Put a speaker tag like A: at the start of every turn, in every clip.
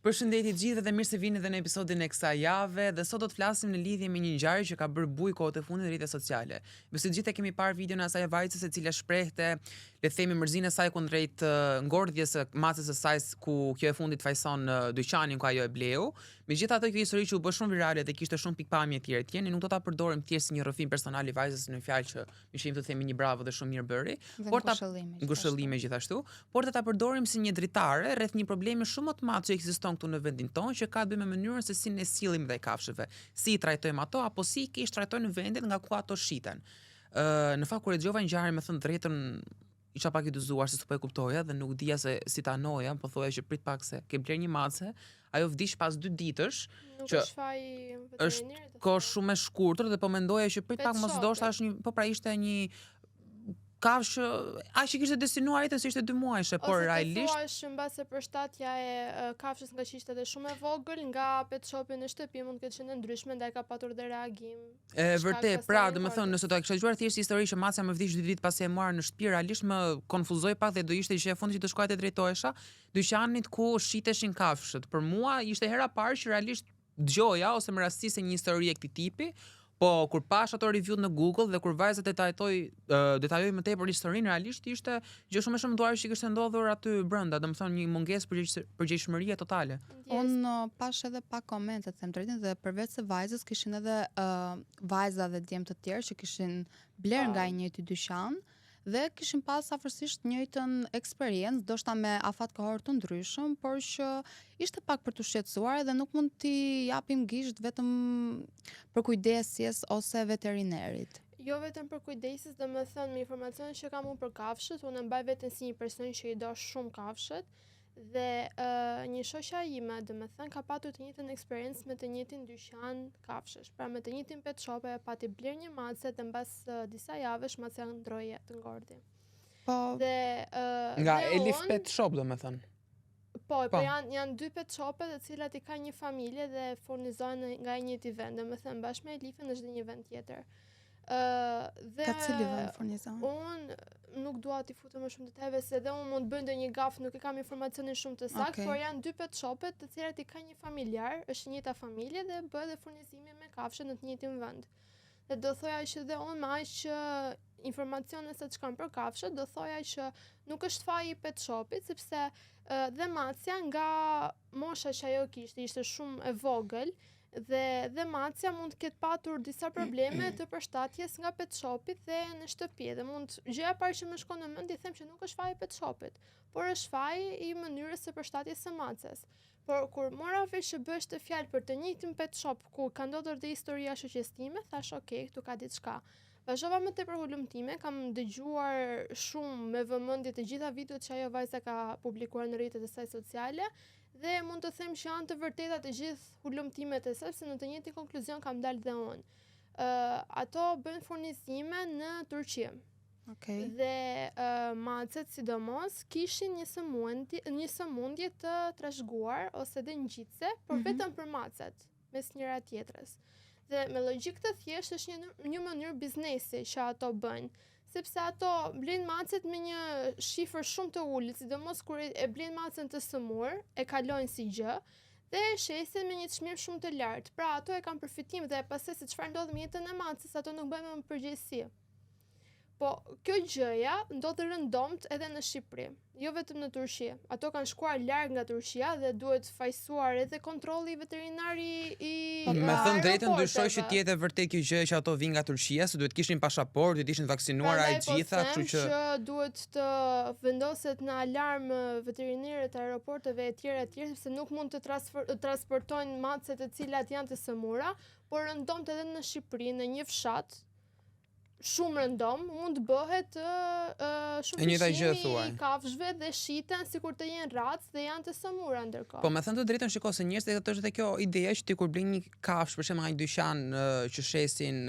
A: Përshëndetje gjithë dhe mirë se vini edhe në episodin e kësaj jave dhe sot do të flasim në lidhje me një ngjarje që ka bërë buj kohët e fundit në rrjetet sociale. Besoj të gjithë kemi parë videon e asaj vajzës e cila shprehte, le të themi mërzinë e saj kundrejt ngordhjes së macës së saj ku kjo e fundit fajson dyqanin ku ajo e bleu. Megjithatë kjo histori që u bë shumë virale dhe kishte shumë pikpamje të tjera, ne nuk do ta përdorim thjesht si një rrëfim personal i vajzës në fjalë që më shihim të themi një bravo dhe shumë mirë bëri, por ta ngushëllime gjithashtu, por ta përdorim si një dritare rreth një problemi shumë më të madh që ekziston këtu në vendin tonë që ka të bëjë me mënyrën se si ne sillim dhe kafshëve, si i trajtojmë ato apo si i kish trajtojnë në vendin nga ku ato shiten. Në fakt kur e dëgjova ngjarjen, me thënë drejtën, isha pak i dëzuar se s'po e kuptoja dhe nuk dija se si ta noja, po thoya që prit pak se ke bler një mace, ajo vdiq pas 2 ditësh, që është kohë shumë e shkurtër dhe po mendoja që prit pak mos ndoshta është një, po pra ishte një kafshë aq që kishte destinuar jetën se ishte 2 muajshe, por realisht
B: është mbase përshtatja e kafshës nga që ishte edhe shumë e vogël, nga pet shopi në shtëpi mund të ketë qenë ndryshme, ndaj ka patur dhe reagim.
A: Vërtet, pra, domethënë nëse do kisha dëgjuar thjesht histori që maca më vdiq 2 ditë pasi e marr në shtëpi, realisht më konfuzoi pak dhe do ishte që e fundit që të shkoja të drejtohesha dyqanit ku shiteshin kafshët. Për mua ishte hera parë që realisht dëgjoja ose më rastisej një histori e këtij tipi. Po kur pash ato review në Google dhe kur vajza detajoi më tepër historinë, realisht ishte gjë shumë e shëmtuar që kishte ndodhur aty brenda, domethënë një mungesë përgjegjshmërie totale.
C: Unë pash edhe pak komente, të them drejtën, dhe përveç se vajzës kishin edhe vajza dhe djemë të tjerë që kishin bler nga i njëjti dyqan dhe kishin pas afërsisht njëjtën eksperiencë, ndoshta me afat kohor të ndryshëm, por që ishte pak për të shqetësuar dhe nuk mund t'i japim gisht vetëm për kujdesjes ose veterinerit.
B: Jo vetëm për kujdesjes, domethënë me informacionin që kam unë për kafshët, unë mbaj veten si një person që i do shumë kafshët dhe një shoqja ime, domethënë ka patur të njëjtën eksperiencë me të njëjtin dyqan kafshësh. Pra me të njëjtin pet shop e pati bler një mace dhe mbas disa javësh maca ndroi të ngordhi.
C: Po.
B: Dhe
A: nga Elif Pet Shop domethënë.
B: Po, janë 2 pet shope të cilat i ka një familje dhe furnizojnë nga i njëjti vend, domethënë bashkë me Elifën është një vend tjetër.
C: Ka cili vend furnizon?
B: Unë nuk dua t'i futem më shumë detale se edhe unë mund të bëj ndonjë gaf, nuk e kam informacionin shumë të saktë, por janë 2 pet shope të cilat i ka një familjar, është njëjta familje dhe bëhet edhe furnizimi me kafshë në të njëjtin vend. Dhe do thoja që dhe unë me aq informacione sa që kam për kafshët, do thoja që nuk është faji i pet shopit, sepse dhe macja nga mosha që ajo kishte ishte shumë e vogël, dhe macja mund të ketë patur disa probleme të përshtatjes nga pet shopi dhe në shtëpi. Dhe gjëja e parë që më shkon në mend i them që nuk është faji i pet shopit, por është faji i mënyrës së përshtatjes së macës. Por kur mora vesh që bësh të fjalë për të njëjtin pet shop ku ka ndodhur dhe historia shoqes time, thash okay, këtu ka diçka. Vazhdova më tepër hulumtime, kam dëgjuar shumë me vëmendje të gjitha videot që ajo vajza ka publikuar në rrjetet e saj sociale dhe mund të them që janë të vërteta të gjithë hulumtimet e saj, se në të njëjtin konkluzion kam dalë dhe unë. Ato bëjnë furnizime në Turqi.
C: Okay.
B: Dhe macet sidomos kishin një sëmundje të trashëguar ose dhe ngjitse, por vetëm për macet, mes njëra tjetrës. Dhe me logjikë të thjeshtë është një mënyrë biznesi që ato bëjnë, sepse ato blejnë macet me një shifër shumë të ulët, sidomos kur e blejnë macen të sëmur, e kalojnë si gjë, dhe shesin me një çmim shumë të lartë. Pra ato e kanë përfitim dhe pastaj se çfarë ndodh me jetën e macës, ato nuk bëjnë më përgjegjësi. Po, kjo gjëja ndodh rëndomt edhe në Shqipëri, jo vetëm në Turqi. Ato kanë shkuar larg nga Turqia dhe duhet fajsuar edhe kontrolli veterinari i
A: me thënë drejtën, dyshoj që të jetë vërtet kjo gjë që ato vinë nga Turqia, se duhet kishin pasaport, duhet ishin vaksinuar ai gjitha, kështu që
B: duhet të vendoset në alarm veterinarët e aeroporteve etj, sepse nuk mund të transportojnë macet të cilat janë të sëmura, por rëndomt edhe në Shqipëri, në një fshat shumë rëndom, mund bëhet shumë pishimi i kafshëve dhe shiten sikur të jenë racë dhe janë të sëmura ndërkohë.
A: Po me thënë të drejtën, shiko se njerëzit është edhe kjo ideja që ti kur blen një kafshë, për shembull nga një dyqan që shesin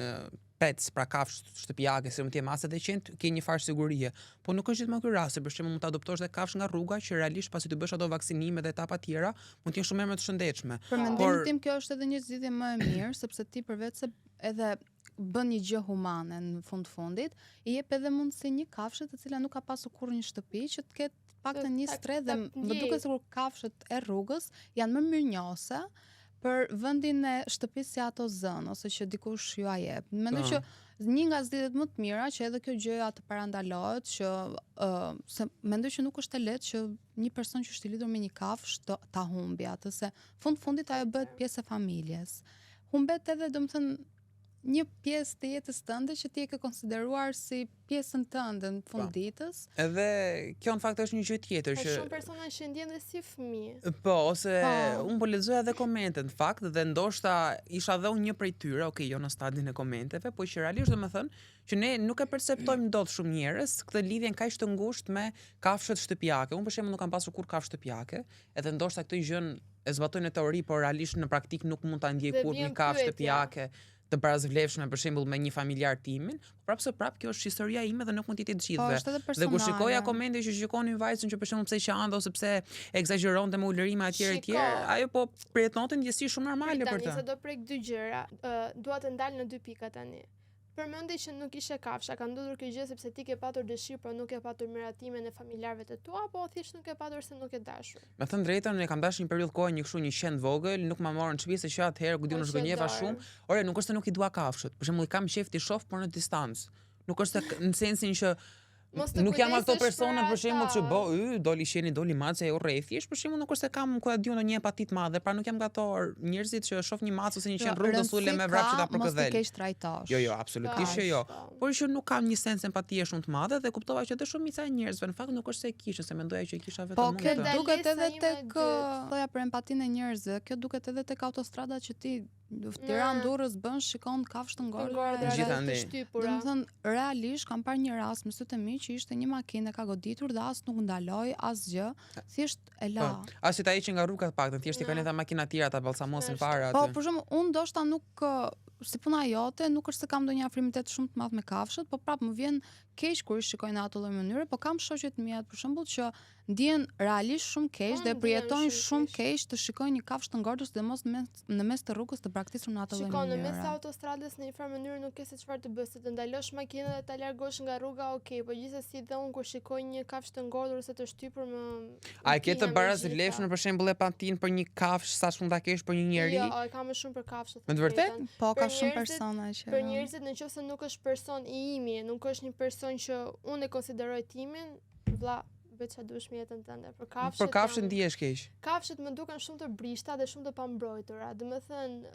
A: pets, pra kafshë shtëpiake, se mund të jenë mace të qenë, ke një farë sigurie. Po nuk është gjithmonë ky rast, për shembull mund të adoptosh dhe kafshë nga rruga që realisht pasi të bësh ato vaksinime dhe etapa tjera, mund të jenë shumë më të shëndetshme.
C: Për mendimin tim kjo është edhe një zgjidhje më e mirë, sepse ti përveç se edhe bën një gjë humane në fundit, i jep edhe mundësi një kafshë e cila nuk ka pasur kurrë një shtëpi që të ketë paktën një stre dhe më duket sikur kafshët e rrugës janë më mirënjohëse për vendin e shtëpisë si ato zën ose që dikush ju a jep. Mendoj që një nga zgjedhjet më të mira që edhe kjo gjëja të parandalohet që se mendoj që nuk është e lehtë që një person që është i lidhur me një kafshë ta humbi atë se fundit ajo bëhet pjesë e familjes. Humbet edhe domethënë një pjesë të jetës tënde që ti e ke konsideruar si pjesën tënde në fund ditës.
A: Edhe kjo në fakt është një gjë tjetër që
B: shumë persona që ndjen dhe si fëmijë.
A: Po, ose unë po lexoja edhe komente në fakt dhe ndoshta isha dhe unë një prej tyre, jo në stadin e komenteve, po që realisht domethënë që ne nuk e perceptojmë dot shumë njerëz këtë lidhjen kaq të ngushtë me kafshët shtëpiake. Unë për shembull nuk kam pasur kur kafshë shtëpiake, edhe ndoshta këtë gjën e zbatojnë në teori, por realisht në praktik nuk mund ta ndjej kur një kafshë shtëpiake të barazvlefshme për shembull me një familjar timin, prapë kjo është historia ime dhe nuk mund të jetë të gjithëve. Dhe kur shikoja komente që shikonin vajzën që për shembull pse qande ose pse egzageronte me ulërime etj, ajo po përjetonte ndjesi shumë normale për të.
B: Tani se do prek dy gjëra, dua të ndal në dy pika tani. Përmendi që nuk ishe kafsha, ka ndodhur kjo gjë sepse ti ke patur dëshirë, por nuk ke patur miratimin e familjarëve të tua, apo thjesht nuk e patur se nuk e dashur?
A: Me thënë drejtën, ne kam dashur një periudhë kohë një kështu një qend vogël, nuk ma morën në shtëpi se që atëherë ku diun u zgënjeva shumë. Ore, nuk është se nuk i dua kafshët. Për shembull, i kam qejf ti shoh, por në distancë. Nuk është se në sensin që nuk jam ato persona për shembull që doli qeni, doli mace e urrëti, thjesht për shembull nuk është se kam ku diun ndonjë empatit madhe, pra nuk jam nga ato njerëzit që shoh një macë ose një qen rrugë do sulem me vrap që ta përkëdhel.
C: Mos i keq trajtosh.
A: Jo, absolutisht jo. Por që nuk kam një sens empatie shumë të madhe dhe kuptova që edhe shumica e njerëzve në fakt nuk është se e kishin, se mendoja që e kisha vetëm unë.
C: Po, kjo duket edhe tek thoya për empatinë e njerëzve, kjo duket edhe tek autostradat që ti Tiranë Durrës bën shikon kafshë të ngordhura
B: dhe të shtypura.
C: Domethënë realisht kam parë një rast me sytë e mi që ishte një makinë ka goditur dhe as nuk ndaloi asgjë, thjesht e la.
A: As si ta hiqin nga rruga të paktën, thjesht i kanë ta makina të tjera ta ballsamosin fare aty.
C: Po, për shembull, unë ndoshta nuk si puna jote, nuk është se kam ndonjë afrimitet shumë të madh me kafshët, po prapë më vjen keq kur i shikoj në ato lloj mënyre, po kam shoqet mia për shembull që ndjen realisht shumë keq dhe përjetojnë shumë keq të shikojnë një kafshë të ngordhur sidomos në mes të rrugës të braktisur në ato lloj mënyre.
B: Shikon, në mes të autostradës në një farë mënyrë nuk ke se çfarë të bësh, të ndalosh makinën dhe ta largosh nga rruga, okay, po gjithsesi dhe unë kur shikoj një kafshë të ngordhur ose të shtypur më
A: A ke të barazvlefshme për shembull empatin për një kafshë sa shumë ta kesh për një njerëz?
B: Jo, e kam më shumë për kafshët.
A: Me të vërtetë?
C: Po, ka shumë persona që
B: për njerëzit nëse nuk është person i imi, nuk është një person që unë e konsideroj timin, vlla, bëj çfarë dush me jetën tënde.
A: Për kafshët ndihesh keq.
B: Kafshët më duken shumë të brishta dhe shumë të pambrojtura. Domethënë,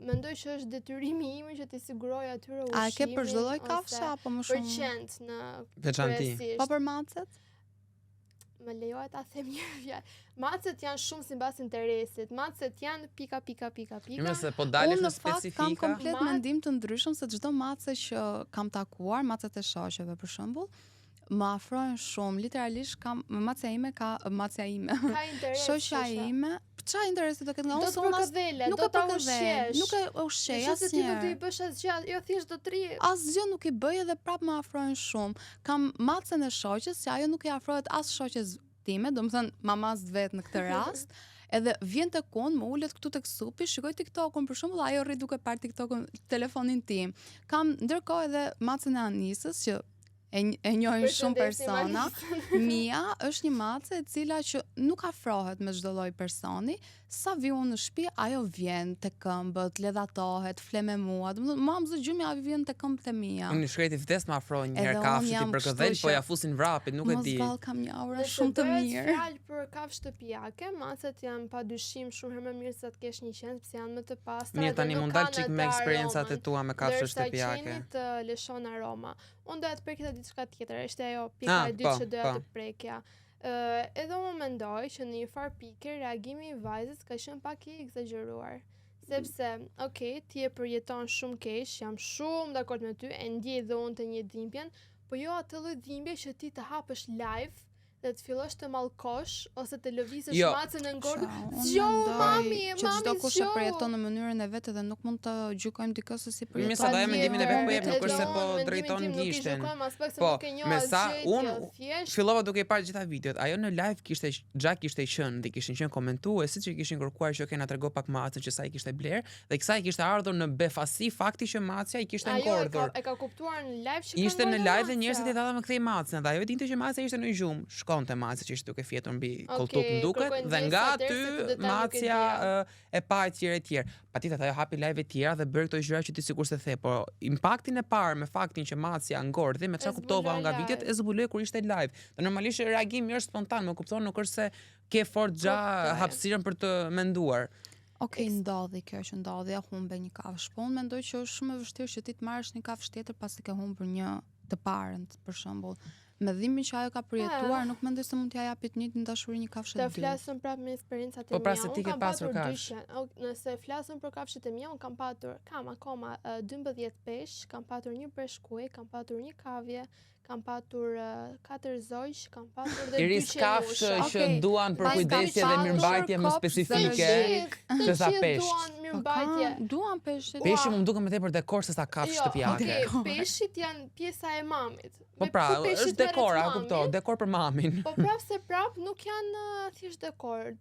B: mendoj që është detyrimi im që t'i siguroj atyre ushqimin.
C: A ke për çdo lloj kafshë apo më shumë?
B: Për qend në
A: veçanti.
C: Po për macet?
B: Më lejohet ta them një fjalë. Macet janë shumë sipas interesit. Macet janë pika.
A: Nëse po dalesh në specifika.
C: Kam komplet mendim të ndryshëm se çdo mace që kam takuar, macet e shoqeve për shembull, më afrojnë shumë, literalisht kam macja ime.
B: Ka interes.
C: Shoqja ime, çfarë interesi do ketë nga unë?
B: Nuk e përkëdhel,
C: nuk e ushqej asnjëherë.
B: Nëse ti nuk do i bësh asgjë, jo thjesht do të rri.
C: Asgjë nuk i bëj edhe prapë më afrojnë shumë. Kam macën e shoqes, që ajo nuk i afrohet as shoqes time, domethënë mamas vet në këtë rast. Edhe vjen tek unë, më ulet këtu tek supi, shikoj TikTokun për shembull, ajo rri duke parë TikTokun telefonin tim. Kam ndërkohë edhe macën e Anisës që e njohin shumë persona. Mia është një mace e cila që nuk afrohet me çdo lloj personi, sa vi unë në shtëpi, ajo vjen te këmbët, ledhatohet, fle me mua. Domethënë, mam zë gjumi ajo vjen te këmbët e mia.
A: Unë shkreti vdes më afroj një herë kafshë ti përkëdhel, po ja fusin vrapit, nuk e di.
C: Mos kam një aura shumë të mirë.
B: Fjalë për kafshë shtëpiake, macet janë padyshim shumë herë më mirë se të kesh një qend, pse janë më të pastra.
A: Mirë, tani mund dal çik me eksperiencat e tua me kafshë shtëpiake.
B: Qenit të lëshon aroma. Unë doja të prekja diçka tjetër, është ajo pika e dytë që doja të prekja. Edhe unë mendoj që në një farë pike reagimi i vajzës ka qenë pak i egzageruar. Sepse, okay, ti e përjeton shumë keq, jam shumë dakord me ty, e ndjej dhe unë të një dhimbjen, po jo atë lloj dhimbje që ti të hapësh live dhe të fillosh të mallkosh ose të lëvizësh
A: Jo.
B: macën e ngordhur.
C: Unë
B: Zgjohu
C: mendoj
B: mami,
C: që çdo kush e
B: zgjohu.
C: përjeton në mënyrën e vet dhe nuk mund të gjykojmë dikë se si përjeton.
A: Mirë, sa do e mendimin e vet po jep, nuk është se po
B: Mendimin
A: drejton
B: tim nuk i
A: gishtin.
B: gjykojmë as pak se
A: Po,
B: nuk e njoh
A: me sa
B: asgjë,
A: unë
B: thjesht.
A: fillova duke i parë gjitha videot. Ajo në live kishte qenë dhe kishin qenë komentues, siç i kishin kërkuar që kena trego pak macën që sa i kishte bler dhe kësaj kishte ardhur në befasi fakti që macja i kishte ngordhur.
B: E ka kuptuar në live që
A: Ishte në live dhe njerëzit i tha më kthej macën, dhe ajo dinte që macja ishte në gjumë. Shkonte macja që ishte duke fjetur mbi koltuk më duket dhe nga aty macja e pa etj. Patjetër ajo hapi live e tjera dhe bëri këto gjëra që ti sikur se the, po impaktin e parë me faktin që macja ngordhi, me çka kuptova nga videot e zbuloi kur ishte live. Dhe normalisht reagimi është spontan, më kupton, nuk është se ke fort hapësirën për të menduar.
C: Okej, ndodhi kjo që ndodhi, ja humbe një kafshë. Po unë mendoj që është shumë e vështirë që ti të marrësh një kafshë tjetër pasi ke humbur një të parën, për shembull. Me dhimbjen që ajo ka përjetuar, nuk mendoj se mund t'ja japit një dashuri një kafshë
B: të
C: të dytë.
B: flasëm prapë me eksperiencat e
A: Po pra
B: mia.
A: se ti ke pasur kafshë.
B: Nëse flasëm për kafshët e mia, unë kam akoma 12 peshq, kam patur një breshkuj, kam patur një kavje, kam patur 4 zogj, kam patur dhe 2
A: Iris kafshë
B: qenush.
A: që duan për kujdesje dhe mirëmbajtje më specifike se sa peshq.
B: Duan mirëmbajtje.
C: Duan peshqit.
A: Peshqi më duket më tepër dekor se sa kafshë shtëpiake.
B: Jo, peshqit janë pjesa e mamit.
A: Po pra, është dekor, a kuptoj, dekor për mamin.
B: Po prap se prap nuk janë thjesht dekor.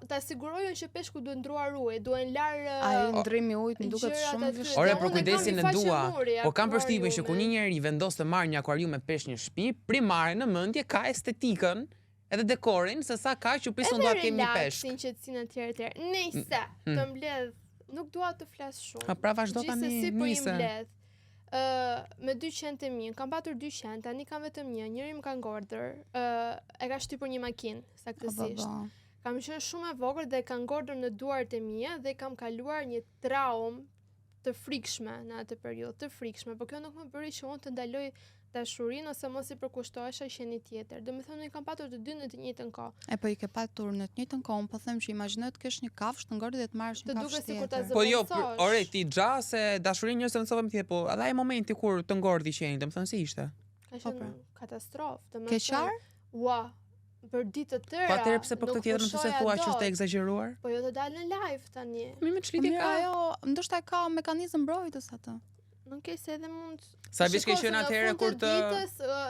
B: Ta sigurojnë që peshku duhet ndruar ujë, duhen lar
C: Ai ndrimi ujit më duket shumë i vështirë.
A: Ore, për kujdesin e dua. Po kam përshtypjen që kur një njeri vendos të marrë një akvarium me peshq në shtëpi, primare në mendje ka estetikën edhe dekorin se sa ka që prisun dua kemi peshk.
B: Edhe sinqetësinë etj. Nëse të mbledh, nuk dua të flas shumë.
A: Ha pra vazhdo tani
B: nise. Me 2 qentë e mi, kam patur 2 qentë, tani kam vetëm një, njëri më ka ngordër, e ka shtypur një makinë, saktësisht. Kam qenë shumë e vogël dhe ka ngordër në duart e mia dhe kam kaluar një traumë të frikshme në atë periudhë, të frikshme, por kjo nuk më bëri që unë të ndaloj dashurinë ose mos i përkushtohesha qenit tjetër. Domethënë i kam patur të dy në të njëjtën kohë.
C: E po i ke patur në të njëjtën kohë, po them që imagjino të kesh një kafshë të ngordhë dhe të marrësh një kafshë tjetër.
A: Po jo, ore ti se dashurinë njerëzve mësova më thjesht, po edhe ai momenti kur të ngordhi qeni, domethënë si ishte?
B: Ka qenë katastrofë, domethënë.
C: Ke qarë?
B: Ua, për ditë të tëra.
A: Po atëherë pse për këtë tjetër nuk se thua që është e egzageruar?
B: Po jo të dalë në live tani.
A: Mi me çlidhje ka.
C: Ajo ndoshta ka mekanizëm mbrojtës atë.
B: Nuk e se edhe mund.
A: Sa bish ke qenë atëherë kur të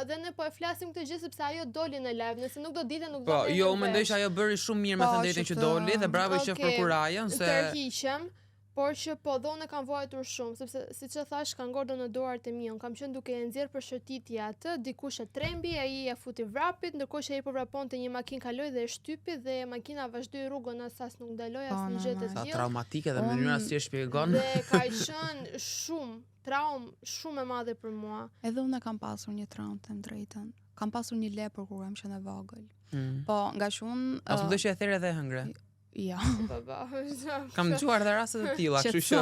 B: dhe ne po e flasim këtë gjë sepse ajo doli në live, nëse nuk do ditë nuk do.
A: Po, jo, unë mendoj që ajo bëri shumë mirë me thënë drejtën që doli dhe bravo që për kurajën se
B: tërhiqem. Por që po dhonë kam vojtur shumë, sepse siç e thash ka ngordhur në duart e mia, unë kam qenë duke e nxjerr për shëtitje atë, dikush e trembi, ai ja futi vrapit, ndërkohë që ai po vraponte një makinë kaloi dhe e shtypi dhe makina vazhdoi rrugën asas nuk ndaloi asnjë gjë të tillë.
A: Sa traumatike dhe mënyra si e shpjegon.
B: Dhe ka qenë shumë e madhe për mua.
C: Edhe unë kam pasur një traumë të drejtën. Kam pasur një lepër kur kam qenë e vogël. Po, nga që unë
A: Ose do që e therë edhe hëngre.
C: Ja.
A: Kam dëgjuar edhe raste të tilla, kështu që.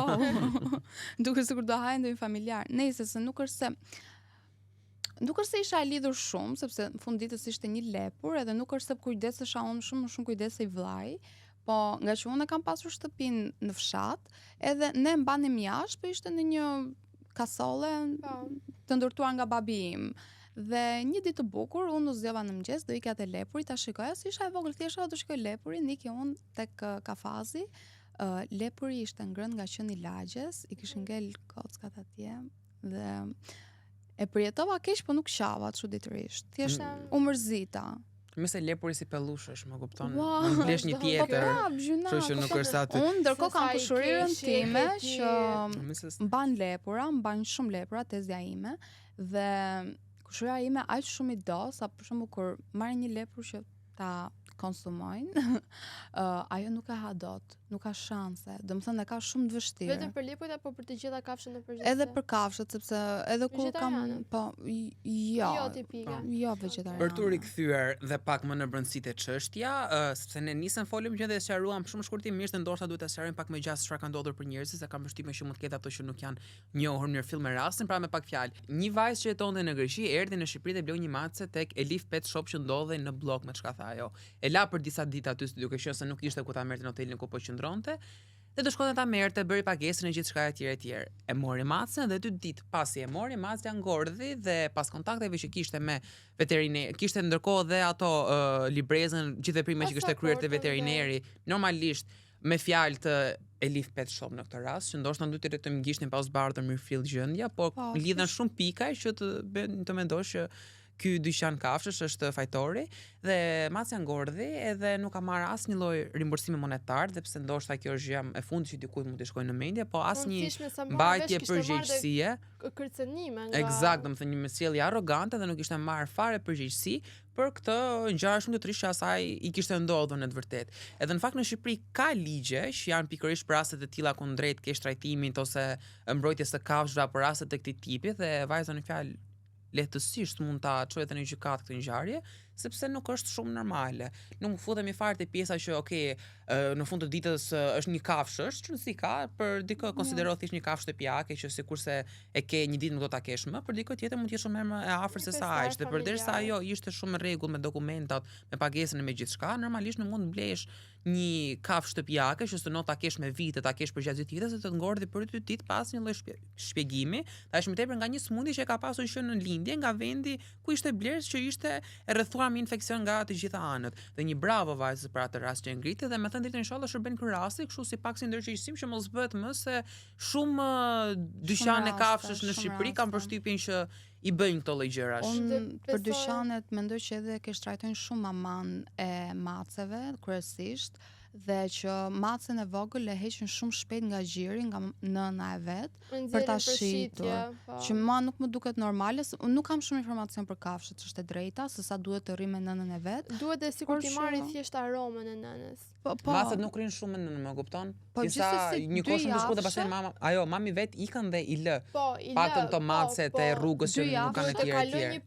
C: Duket sikur do hajë ndonjë familjar. Nëse se nuk është se isha e lidhur shumë, sepse në fund ditës ishte një lepur, edhe nuk është se kujdesesha unë shumë kujdesej vllai, po nga që unë kam pasur shtëpinë në fshat, edhe ne mbanim jashtë, po ishte në një kasole të ndërtuar nga babi im. Dhe një ditë të bukur, unë u zgjova në mëngjes, do ikja te lepuri, ta shikoja si isha e vogël, thjesht do shikoj lepurin, ikja unë tek kafazi. Lepuri ishte ngrënë nga qeni i lagjes, i kishin ngel kockat atje dhe e përjetova keq, po nuk qava çuditërisht. Thjesht u mërzita.
A: Mëse lepuri si pellushësh, më kupton. Mund blesh një tjetër. Kështu që nuk është aty.
C: Unë ndërkohë kam kushurirën time që mban lepura, mban shumë lepura tezja ime dhe kushurira ime aq shumë i do, sa për shembull kur marr një lepur që ta konsumojnë, ajo nuk e ha dot, nuk ka shanse. Domethënë ka shumë të vështirë.
B: Vetëm për lepujt apo për të gjitha kafshët në përgjithësi?
C: Edhe për kafshët, sepse edhe kur kam, po, jo
B: tipike.
C: Jo vegetariane.
A: Për tu rikthyer dhe pak më në brendësitë e çështja, sepse ne nisëm folëm që dhe sqaruam shumë shkurtimisht, ndoshta duhet ta sqarojmë pak më gjatë çfarë ka ndodhur për njerëzit, se kam përshtypjen që mund të ketë ato që nuk janë njohur në film me rastin, pra me pak fjalë. Një vajzë që jetonte në Greqi erdhi në Shqipëri dhe bleu një mace tek Elif Pet Shop që ndodhej në blok me çka tha ajo. E la për disa ditë aty duke qenë se nuk ishte ku ta merrte në hotelin ku po qëndronte. Dhe do shkonte ta merrte, bëri pagesën e gjithçka etj. E mori macën dhe 2 ditë pasi e mori, Macja ngordhi dhe pas kontakteve që kishte me veterineri, kishte ndërkohë dhe ato librezën, gjithë veprimet që kishte kryer te veterineri, normalisht me fjalë të Elif Pet Shop në këtë rast, që ndoshta duhet të më pas bardhur mirëfill gjendja, por lidhen shumë pika që të mendosh që ky dyqan kafshësh është fajtori dhe Macja ngordhi edhe nuk ka marrë asnjë lloj rimbursimi monetar, dhe pse ndoshta kjo është gjë e fundit që dikujt mund të shkojë në mendje, po asnjë mbajtje përgjegjësie.
B: Kërcënime nga.
A: Eksakt, domethënë një sjellje arrogante dhe nuk ishte marrë fare përgjegjësi për këtë ngjarje shumë të trisht që asaj i kishte ndodhur në të vërtetë. Edhe në fakt në Shqipëri ka ligje që janë pikërisht për raste të tilla kundrejt keq trajtimit ose mbrojtjes së kafshëve për raste të këtij tipi, dhe vajza në fjalë lehtësisht mund ta çojë në gjykatë këtë ngjarje, sepse nuk është shumë normale. Nuk futemi fare te pjesa që në fund të ditës është një kafshësh, që si ka, për dikë konsiderohet thjesht një kafshë shtëpiake që sikurse e ke një ditë nuk do ta kesh më, për dikë tjetër mund të jesh shumë më e afërt se sa aq. Dhe përderisa ajo ishte shumë në rregull me dokumentat, me pagesën e me gjithçka, normalisht nuk mund të blesh një kafshë shtëpiake që s'do ta kesh me vite, ta kesh për gjatë gjithë ditës, se të ngordhi për 2 ditë pas një lloj shpjegimi, dhe është më tepër nga një smundje që ka pasur qenë në lindje nga vendi ku ishte blerë, që ishte e rrethuar me infeksion nga të gjitha anët. Dhe një bravo vajzës për atë rast që ngriti, dhe me thënë drejtën inshallah shërben ky rasti, kështu si pak si ndërgjegjësim që mos bëhet më, se shumë dyqane kafshësh në Shqipëri kanë përshtypjen që i bëjnë këto lloj gjërash.
C: Unë për dyqanet mendoj që edhe kesh trajtojnë shumë aman e maceve kryesisht, dhe që macën e vogël e heqin shumë shpejt nga gjiri, nga nëna e vet, për ta shitur. Që mua nuk më duket normale, nuk kam shumë informacion për kafshët, është e drejta, se sa duhet të rri me nënën e vet.
B: Duhet dhe sikur ti marrë thjesht aromën e nënës.
A: Macet nuk rrin shumë me nënën, më kupton?
C: Po
A: gjithsesi një kohë shumë të shkurtër pastaj mami vet ikën dhe i lë. Patën to macet e rrugës që nuk kanë etj.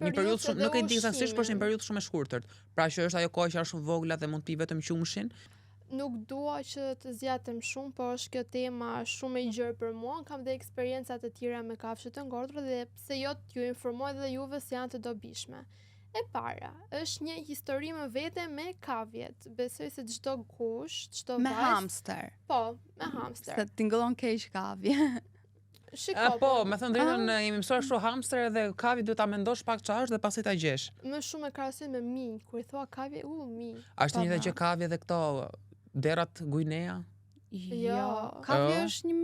A: Një periudhë shumë, nuk e di saktësisht, por është një periudhë shumë e shkurtër. Pra që është ajo kohë që është shumë vogla dhe mund të pi vetëm qumshin.
B: Nuk dua që të zgjatem shumë, por është kjo tema shumë e gjerë për mua. Kam dhe eksperienca të tjera me kafshë të ngordhura, dhe pse jo t'ju informoj dhe juve se janë të dobishme. E para, është një histori më vete me kavjet. Besoj se çdo kush, çdo vajzë.
C: Me hamster.
B: Po, me hamster.
C: Se tingëllon keq kavje.
A: Po, me thënë drejtën, jemi mësuar kështu hamster dhe kavi duhet ta mendosh pak çfarë është dhe pastaj ta gjesh.
B: Më shumë e krahasim me mi, kur i thua kavje, mi.
A: Është një gjë kavje dhe këto derat Guinea?
C: Jo, kavje është një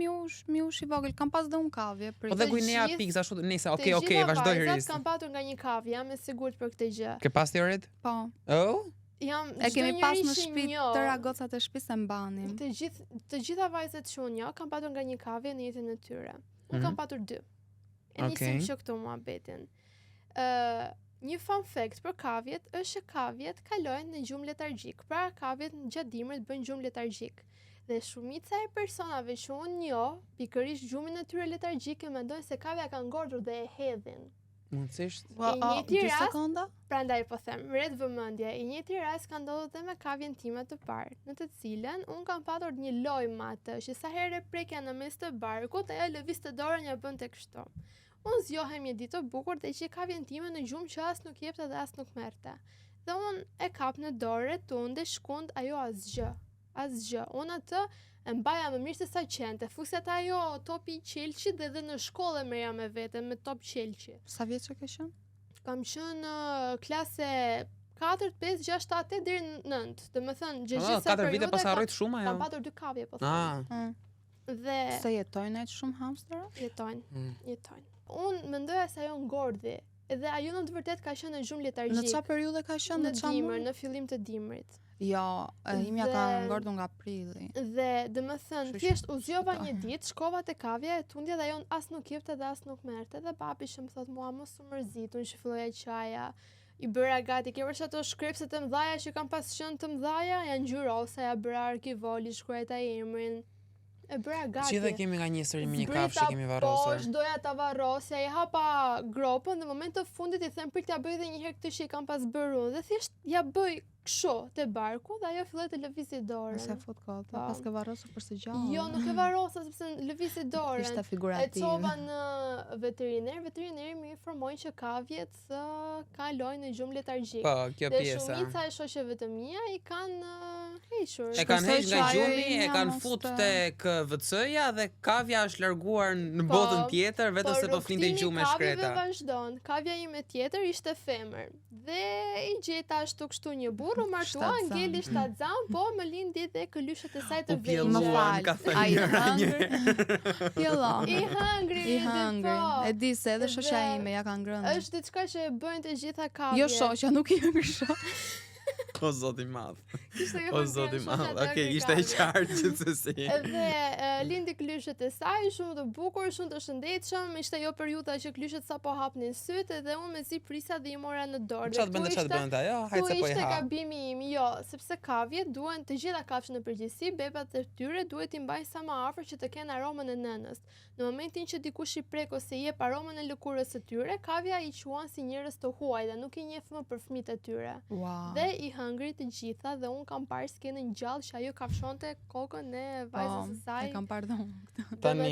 C: mjush i vogël. Kam pas dhe unë kavje.
A: Po dhe Guinea pigs ashtu, nëse okay, vazhdoj Iris.
B: Vajzat kam patur nga një kavje, jam e sigurt për këtë gjë.
A: Ke pas teorit?
C: Po.
A: Oh?
C: E kemi pas në shtëpi tëra gocat e shtëpisë e mbanim.
B: Të gjitha vajzat që unë kam patur nga një kavje në jetën e tyre. Unë kam patur 2. E nisim që këtu muhabetin. Një fun fact për kavjet është që kavjet kalojnë në gjumë letargjik. Pra kavjet në gjatë dimrit bëjnë gjumë letargjik. Dhe shumica e personave që unë njoh, pikërisht gjumin e tyre letargjike, mendojnë se kavja ka ngordhur dhe e hedhin.
A: Mundësisht.
B: I njëjti rast,
C: sekonda?
B: Prandaj po them, ret vëmendje. I njëjti rast ka ndodhur edhe me kavjen time të parë, në të cilën unë kam patur një lojë me atë, që sa herë prekja në mes të barkut, ajo lëvizte dorën ja bënte kështu. Unë zgjohem një ditë të bukur dhe që kavjen time në gjumë që as nuk jepte dhe as nuk merrte. Dhe unë e kap në dorë tunde shkund, ajo asgjë. Unë atë e mbaja më mirë se sa qente. Fuset ajo topi qelçi dhe në shkollë merja me vete me top qelçi.
C: Sa vjeç ke qenë?
B: Kam qenë klase 4, 5, 6, 7, 8 deri në 9. Domethënë gjithsesi
A: 4 vite pas harrojt shumë ajo.
B: Kam patur 2 kavje po them. Dhe
C: se jetojnë aq shumë hamstera?
B: Jetojnë. Unë mendoja se ajo ngordhi. Edhe ajo në të vërtet ka qenë në gjumë letargjik.
C: Në çfarë periudhe ka qenë?
B: Në dimër, në fillim të dimrit.
C: Jo, imja ka ngordhur nga prilli.
B: Dhe domethënë thjesht u zgjova një ditë, shkova te kavja e tundja dhe ajo as nuk jepte dhe as nuk merrte, dhe papi që më thot mua mos u mërzit, unë që filloja qaja. I bëra gati, ke vërsh ato shkrepset e mëdhaja që kam pas qenë të mëdhaja, janë ngjyrosa, ja bëra arkivoli, shkruajta emrin. E bëra gati.
A: Gjithë kemi nga një histori me një kafshë që kemi varrosur.
B: Po, doja ta varrosja, i hapa gropën, në moment të fundit i them prit ta bëj edhe një herë këtë që i kam pas bërë, dhe thjesht ja bëj kështu te barku dhe ajo filloi të lëvizte dorën.
C: Se fut kohë, pas ka varrosur për së gjallë.
B: Jo, nuk e varrosa sepse lëvizte dorën.
C: Ishte
B: E
C: figurativ.
B: çova në veteriner, veterineri më informoi që kavjet kalojnë në gjumë letargjik.
A: Po, kjo
B: Dhe
A: pjesa.
B: shumica e shoqeve të mia i kanë hequr.
A: E kanë heq nga
C: që ajo
A: gjumi,
C: i
A: e kanë
C: mos
A: fut
C: të-
A: tek VC-ja dhe kavja është larguar në
B: Po,
A: botën tjetër vetëm se po flinte
B: rrugtimi
A: gjumë
B: kavjeve
A: shkreta.
B: vazhdon. Kavja ime tjetër ishte femër. Dhe i gjeta ashtu kështu një burr, u martua,
C: Shtatzan.
B: ngeli shtatzan, po më lindi dhe këlyshët e saj të
A: U
B: vegjël.
C: Më
A: pjelluan,
C: fal.
A: ka thënë
C: Ai
A: njëra
C: hëngër. Pjellon.
B: I hëngri,
C: I hëngri.
B: po.
C: E di se edhe shoqja
B: Dhe
C: ime ja ka ngrënë.
B: Është diçka që e bëjnë të gjitha kavjet.
C: Jo shoqja, nuk i hëngër shoq.
A: O zoti i madh.
B: Kishte
A: O zoti i madh. Okej, ishte e qartë gjithsesi.
B: Edhe lindi klyshët e saj, shumë të bukur, shumë të shëndetshëm, ishte jo periudha që klyshët sapo hapnin sytë dhe unë mezi prisa dhe i mora në dorë.
A: Çfarë bënte ajo? Hajde se po i
B: ishte
A: ha.
B: gabimi im, jo, sepse kavjet duhen, të gjitha kafshët në përgjithësi, bebat e tyre duhet i mbajnë sa më afër që të kenë aromën e nënës. Në momentin që dikush i prek ose i jep aromën e lëkurës së tyre, kavja i quan si njerëz të huaj dhe nuk i njeh më për fëmijët e tyre.
C: Wow.
B: Dhe i hëngri të gjitha dhe unë kam parë skenën gjallë që ajo kafshonte kokën e vajzës së saj.
C: E kam parë dhe unë.
A: Tani,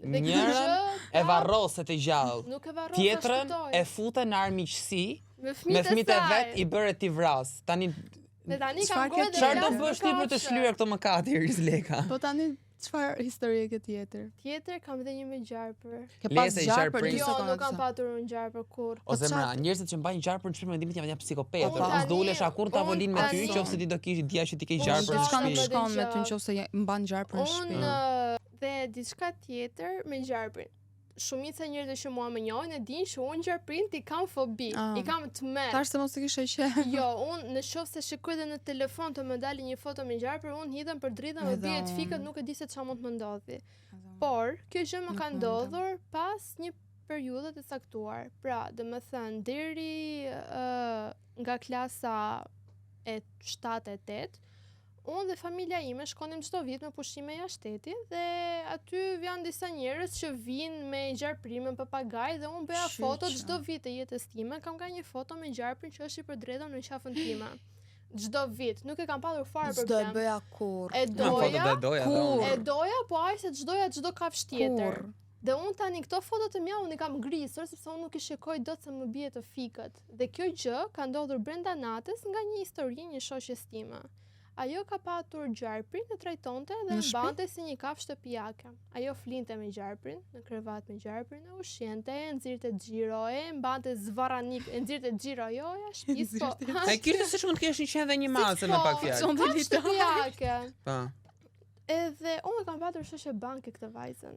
B: dhe
A: njërën e varroset e gjallë.
B: Nuk e varrosa.
A: Tjetrën e futën në armiqësi
B: me
A: me fëmijët e
B: saj.
A: vet i bëre ti vras. Tani
B: Dhe tani
C: Çfarë
B: kam gojë dhe
A: çfarë do
B: flas
A: bësh
B: për
A: ti për të
B: kafshë.
A: shlyer këto mëkate Rizleka?
C: Po tani çfarë histori ke tjetër?
B: Tjetër kam dhe një me gjarpër.
C: Ke pas
A: Lese i
C: gjarë për
A: qarprin.
C: 2
B: Jo,
C: sekonda.
B: nuk kam patur unë gjarpër kur.
A: O zemra,
C: çfarë-
A: njerëzit që mbajnë gjarpër në shtëpi mendimin tim janë psikopatë.
B: Unë
A: Unë s'do ulesh
B: tani-
A: akur tavolinë me ty
B: unë
A: nëse ti do kish dia që ti ke
B: Unë
A: gjarpër në
C: Diçka nuk
B: Më
A: shtëpi.
C: shkon me ty
B: dëgjoj.
C: nëse mban gjarë për në shtëpi.
B: Unë dhe diçka tjetër me gjarprin. Shumica njerëzve që mua më njohin e dinë që unë gjarprin i kam fobi, i kam tmerr.
C: Tash se mos e kishe qenë.
B: Jo, unë në qoftë se shikoj dhe në telefon të më dalë një foto me gjarpër, unë hidhem për dritën, më
C: Edhe
B: bie të
C: unë.
B: fikët, nuk e di se çfarë mund të më ndodhi. Por, kjo gjë më
C: Nuk
B: ka
C: mundem.
B: ndodhur pas një periudhe të caktuar. Pra, domethënë deri nga klasa e 7 e 8, unë dhe familja ime shkonim çdo vit me pushime jashtë shtetit dhe aty vjen disa njerëz që vinë me gjarprime, papagaj dhe unë bëja
C: Shiqe.
B: foto çdo vit të jetës time, kam ka një foto me gjarprin që është i përdredhur në qafën time. Çdo vit, nuk e kam patur fare
C: S'do e
B: problem.
C: bëja kur.
B: E
A: Në foto
B: doja,
A: dhe doja.
C: Kur?
B: e doja, po aq se çdoja çdo kafshë tjetër.
C: Kur?
B: Dhe unë tani këto foto të mia unë i kam ngrisur sepse unë nuk i shikoj dot se më bie të fikët. Dhe kjo gjë ka ndodhur brenda natës nga një histori një shoqes time. Ajo ka patur gjarprin e trajtonte dhe
C: Në shtëpi?
B: mbante si një kafshë shtëpiake. Ajo flinte me gjarprin, në krevat me gjarprin, e ushqente, e nxirte xhiro, e mbante zvarranik, e nxirte xhiro, jo, ja shtëpis po.
A: E kishte se shumë të kesh një qenë dhe një mace me pak fjalë.
C: Çon
B: Kafshë shtëpiake.
A: Po.
B: Edhe unë kam patur shoqe banke këtë vajzën.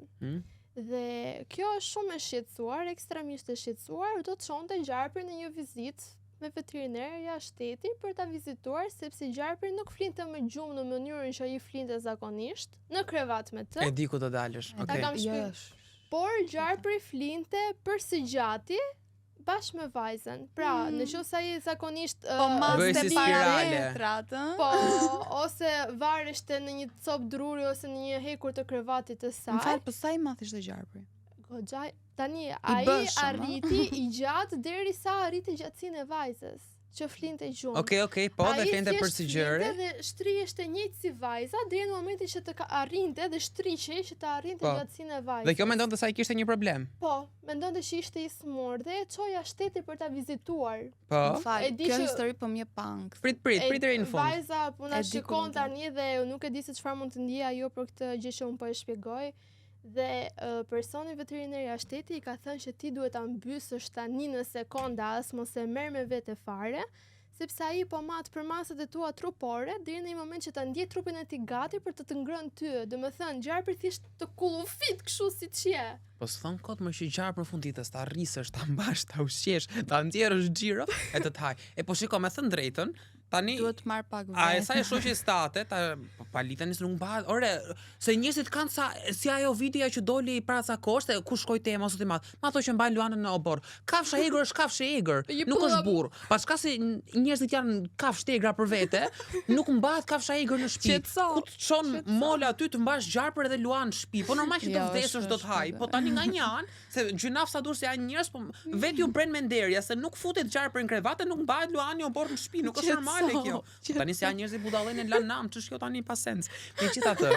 B: Dhe kjo është shumë e shqetësuar, ekstremisht e shqetësuar, do të çonte gjarprin në një vizitë me veteriner jashtë shtetit për ta vizituar sepse gjarpri nuk flinte me gjumë në mënyrën që ai flinte zakonisht në krevat me të,
A: E di ku do dalësh.
B: Ta
A: Okej.
B: kam por gjarpri flinte për së gjati bashkë me vajzën. Pra, në qoftë se ai zakonisht
C: Po mas
A: Bëj
C: të
A: si
C: para
A: spirale.
C: letrat, ë?
B: po ose vareshte në një copë druri ose në një hekur të krevatit të
C: Më
B: saj.
C: fal, po sa i madh ishte gjarpri?
B: Goxha, tani ai
C: bëshëm,
B: arriti i gjatë derisa arriti gjatësinë e vajzës që flinte gjumë.
A: Okej, po dhe flinte për si gjëre.
B: Ai dhe shtrihej njëjtë si vajza deri në momentin që të arrinte dhe shtrihej që të arrinte
A: Po.
B: gjatësinë e vajzës.
A: Dhe kjo mendonte se ai kishte një problem.
B: Po, mendonte që ishte i smur dhe e çoja shteti për ta vizituar.
A: Po.
C: Më fal,
B: E di
C: kjo
B: që-
C: histori po më jep punk.
A: Prit deri në fund.
B: Vajza po na
C: E di ku
B: shikon
C: do të
B: tani dhe nuk e di se çfarë mund të ndjej ajo për këtë gjë që unë po e shpjegoj. Dhe personi veterineri jashtë shteti i ka thënë që ti duhet ta mbysësh tani në sekonda as mos e merr me vete fare, sepse ai po mat për masat e tua trupore deri në një moment që ta ndjej trupin e tij gati për të ngrënë ty. Domethënë gjarpri thjesht të kullufit kështu siç je.
A: Po s'thon kot më që gjarë për funditës, ta rrisësh, ta mbash, ta ushqesh, ta nxjerrësh xhiro e të haj. E po shiko, me thënë drejtën, tani
C: Duhet të marr pak
A: a e
C: vetë.
A: sa e shoqes tate, ta palita nis nuk mbahet. Ore, se njerëzit kanë sa si ajo videoja që doli para sa koshte, ku shkoi tema sot i madh. Ma ato që mbajnë luanën në obor. Kafsha e egër është kafshë e egër,
B: I
A: nuk është
B: pulla-
A: burr. Paska se njerëzit janë kafshë të egra për vete, nuk mbahet kafsha e egër në shtëpi.
C: Qetso.
A: Ku të çon mola aty të mbash gjarpër edhe luan në shtëpi. Po normal që të
C: Jo,
A: vdesësh do të haj.
C: është,
A: Po tani nga një anë, se gjynafsa dur se janë njerëz, po vetë ju bren me nderja se nuk futet gjarpër në krevat e nuk mbahet luani obor në shtëpi, nuk është normal. normale kjo. Tani si janë njerëz i budallën e lan nam, ç'është kjo tani pa sens. Megjithatë,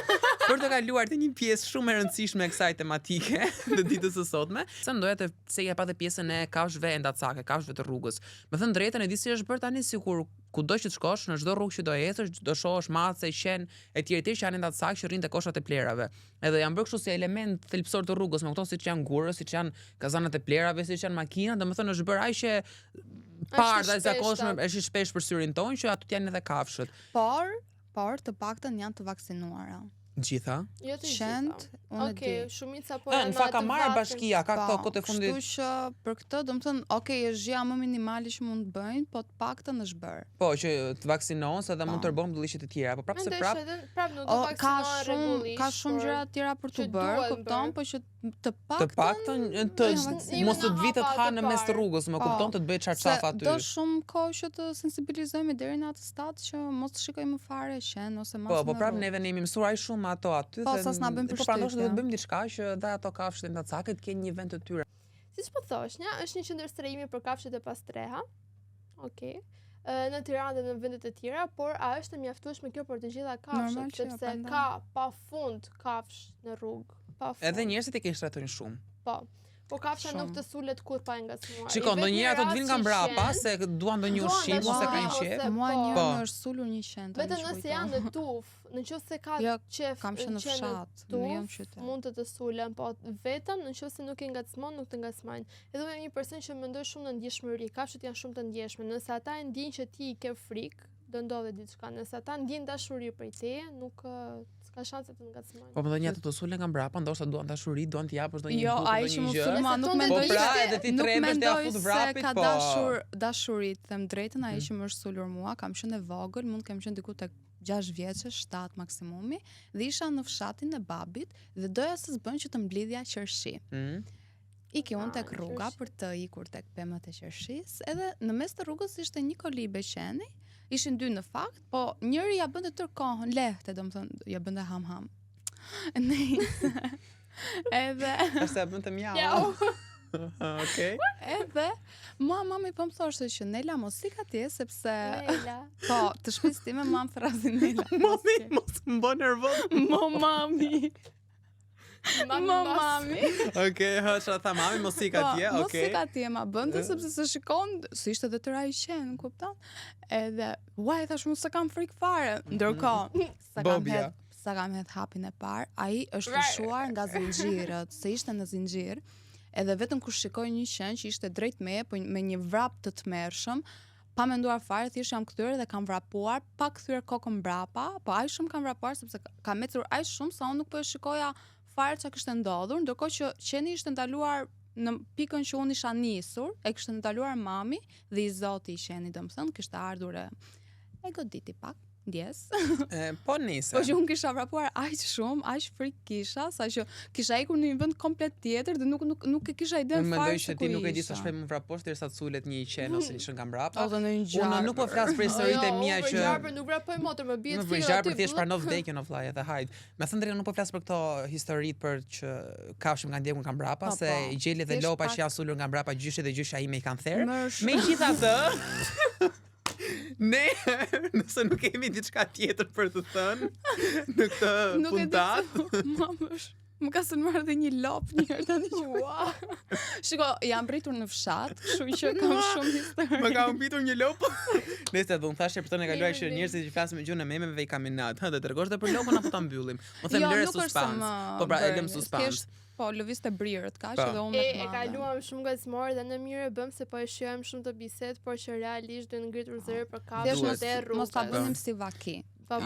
A: për të kaluar te një pjesë shumë e rëndësishme e kësaj tematike të ditës së sotme, se ndoja të se ja pa të pjesën e kafshëve endacake, kafshëve të rrugës. Me thënë drejtën e di si është bërë tani sikur kudo që të shkosh, në çdo rrugë që do ecësh, do shohësh mace, qen, etj që janë endacake që rrinë te koshat e plerave. Edhe janë bërë kështu si element thelbësor të rrugës, me kupton siç janë gurë, siç janë kazanat e plerave, siç janë makina, domethënë është bërë aq që parë e zakonshme, është shpesh për syrin tonë që aty janë edhe kafshët.
C: Por të paktën janë të vaksinuara.
A: Gjitha?
B: Jo të
C: Qend, unë di.
B: Shumica po
A: Në fakt ka marrë bashkia, ka këto kohë të fundit.
C: Kështu që për këtë, domethënë, është gjëja më minimale që mund të bëjnë, po të paktën është bërë.
A: Po, që të vaksinohen se edhe mund të bëjmë ndëllishje të tjera, po prapë se prapë.
B: Nuk do vaksinohen rregullisht.
C: Ka shumë gjëra të tjera për të bërë, kupton, po që të paktën
A: mos të vitet ha në mes të rrugës, më kupton, të të bëj çarçaf aty.
C: Do shumë kohë që të sensibilizojmë deri në atë stad që mos të shikojmë fare qen ose masë.
A: Po prapë neve ne jemi mësuar aq shumë ato aty.
C: Po sa s'na bëjmë përshtypje.
A: Po prandaj do të bëjmë diçka që dhe ato kafshët endacake të kenë një vend të tyre.
B: Siç po thosh, është një qendër strehimi për kafshët e pastreha. Okej. Në Tiranë dhe në vende të tjera, por a është e mjaftueshme kjo për të gjitha kafshët, sepse ka pafund kafsh në rrugë, pafund.
A: Edhe njerëzit e kenë shtratojnë shumë.
B: Po. Po kafsha nuk të sulet kur pa ngacmuar.
A: Shikon, ndonjëherë ato të vinë nga mbrapa se duan ndonjë ushqim ose kanë qef.
C: Mua një më është sulur një qen.
B: Vetëm nëse janë në tuf, nëse ka qef,
C: kam qenë në fshat, në jo në qytet.
B: Mund të sulen, po vetëm nëse nuk e ngacmon, nuk të ngacmojnë. Edhe unë jam një person që mendoj shumë në ndjeshmëri. Kafshët janë shumë të ndjeshme. Nëse ata e ndjejnë që ti i ke frikë, do ndodhe diçka. Nëse ata ndjejnë dashuri prej teje, nuk ka shanse të ngacmojnë.
A: Po më thonë ato të sulen nga mbrapa, ndoshta duan dashuri, duan t'i japësh ndonjë
C: gjë. Jo, ai që musulman nuk mendoj se ka dashuri, them drejtën, ai që më është sulur mua, kam qenë e vogël, mund kam qenë diku tek 6 vjeçë, 7 maksimumi, dhe isha në fshatin e babit dhe doja se s'bën që të mblidhja qershi. Iki unë tek rruga për të ikur tek pemët e qershisë, edhe në mes të rrugës ishte një kolibe qeni. Ishin dy në fakt, po njëri ja bënte tërkohën, lehte, domethënë, ja bënte ham. Edhe
A: Ase ja bënte mjau. Okej.
C: Edhe mami po më thoshte që Nela mos ik atje sepse
B: Nela.
C: Po, të shpis time mam thrasin Nela.
A: Mami, mos më bën nervoz.
C: Mami.
A: Okej, çfarë tha mami, mos ik atje, okej.
C: Mos ik atje, ma bënte sepse se shikon, se ishte dhe tëra i qenë, kupton? Edhe, thash unë se kam frikë fare. Ndërkohë, sa kam hedh hapin e parë, ai është lëshuar nga zinxhirët, se ishte në zinxhir, edhe vetëm kur shikoj një qen që ishte drejt meje, po me një vrap të tmerrshëm, pa menduar fare, thjesht jam kthyer dhe kam vrapuar, pa kthyer kokën mbrapa, po aq shumë kam vrapuar sepse kam ecur aq shumë sa unë nuk po e shikoja fare çka kishte ndodhur, ndërkohë që qeni ishte ndaluar në pikën që unë isha nisur, e kishte ndaluar mami dhe i zoti i qenit, domethënë kishte ardhur e goditi pak. Ndjes.
A: Po nice.
C: Po që unë kisha vrapuar aq shumë, aq frikë kisha, saqë kisha ikur në një vend komplet tjetër dhe nuk e kisha iden fare.
A: Mendoj që ti nuk e di sa shpejt më vraposh derisa të sulet një qen ose një nga mbrapa.
C: Ose në një gjarë.
A: Unë nuk po flas për historitë e mia që
B: nuk vrapoj motor, më bie
A: ti. Në gjarë thjesht pranoj vdekjen of fly edhe hajt. Me thënë drejtën nuk po flas për këto historitë për që kafshëm nga ndjekur nga mbrapa, se i gjeli dhe lopa që janë sulur nga mbrapa gjyshi dhe gjyshi ai me i kanë therr. Megjithatë, ne, nëse nuk kemi diçka tjetër për të thënë në këtë puntat.
C: Më ka sënuar dhe një lop njërë tani që Shiko, jam britur në fshat, kështu që kam shumë histori.
A: Më ka humbitur një lop. Nëse do të thashë për tonë kaluar që njerëzit që flasin me gjuhën e memeve i kaminat, do të tregosh edhe për lopën apo ta mbyllim. Mo them lëre suspans. Po pra, e lëm suspans.
C: Po, lëvizte brirët, kaq edhe unë me të madhe.
B: E kaluam shumë ngacmor dhe në mirë bëm se po e shijojmë shumë të bisedë, por që realisht duhet ngritur zëri për kafshët e rrugës.
C: Mos ta bënim si vaki.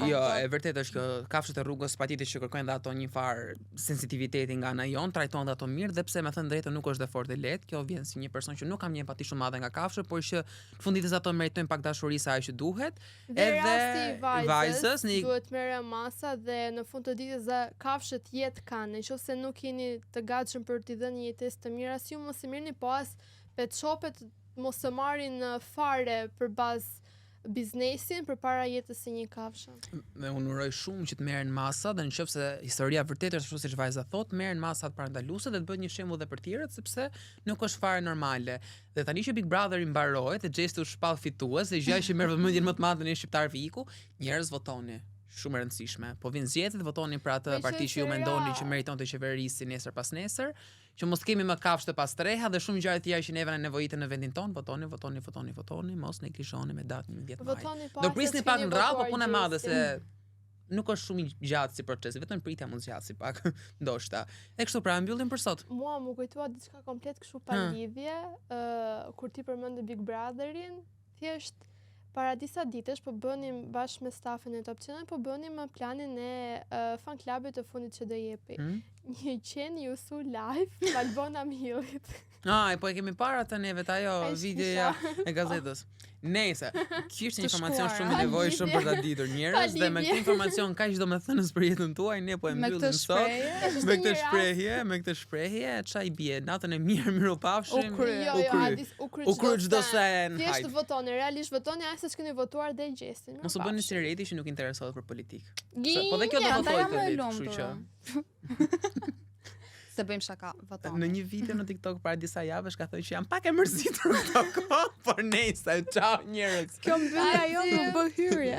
A: Jo, e vërtetë është që kafshët e rrugës patjetër që kërkojnë dhe ato një farë sensitiviteti nga ana jon, trajtojnë dhe ato mirë dhe pse me thënë drejtën nuk është dhe fort e lehtë. Kjo vjen si një person që nuk kam një empati shumë madhe nga kafshët, por që në fund ditës ato meritojnë pak dashuri sa ajo që duhet.
B: Edhe vajzës duhet merre masa dhe në fund të ditës kafshët jetë kanë, nëse nuk jeni të gatshëm për t'i dhënë një jetesë të mirë, as ju mos i merrni, po as pet shopet mos e marrin fare për bazë biznesin përpara jetës së një kafshë.
A: Dhe unë uroj shumë që të merren masa, dhe nëse historia vërtet është ashtu siç vajza thot, merren masat parandaluese dhe të bëhet një shembull dhe për tjerët, sepse nuk është fare normale. Dhe tani që Big Brother i mbarohet dhe Gjesti u shpall fitues, dhe gjëja që merr vëmendjen më të madhe në shqiptarëve iku, njerëz votoni. Shumë e rëndësishme. Po vinë zgjedhjet, votoni për atë parti që ju mendoni që meriton të qeverisë nesër pas nesër, që mos kemi më kafshë pas treha dhe shumë gjëra të tjera që neve na nevojitet në vendin ton, votoni, mos neglizhoni me datën 11 maj. Do prisni pak në radhë, po punë e madhe se nuk është shumë i gjatë si procesi, vetëm pritja mund zgjat si pak, ndoshta. E kështu pra mbyllim për sot.
B: Mua më kujtua diçka komplet kështu pa lidhje, kur ti përmend Big Brotherin, thjesht para disa ditësh po bënim bashkë me stafin e Top Channel, po bënim planin e fan klubit të fundit që do jepi. Një qen ju su live Valbona Millit.
A: Po e kemi parë atë neve ajo videoja e gazetës. Nëse, kjo është një informacion shumë i nevojshëm për ta ditur njerëz dhe me këtë informacion kaq domethënës për jetën tuaj ne po e mbyllim sot me këtë shprehje, çai bie natën e mirë miropafshim. U kry çdo sen.
B: Thjesht votoni, realisht votoni as se keni votuar dhe Gjestin.
A: Mos u bëni si Redi që nuk interesohet për politikë. Po dhe kjo do votoj këtë ditë, kështu që
C: se bëjmë shaka, votoni.
A: Në një video në TikTok para disa javësh ka thënë që jam pak e mërzitur këto kohë, por nejse, ciao njerëz.
B: Kjo mbyllja jo më bë hyrje.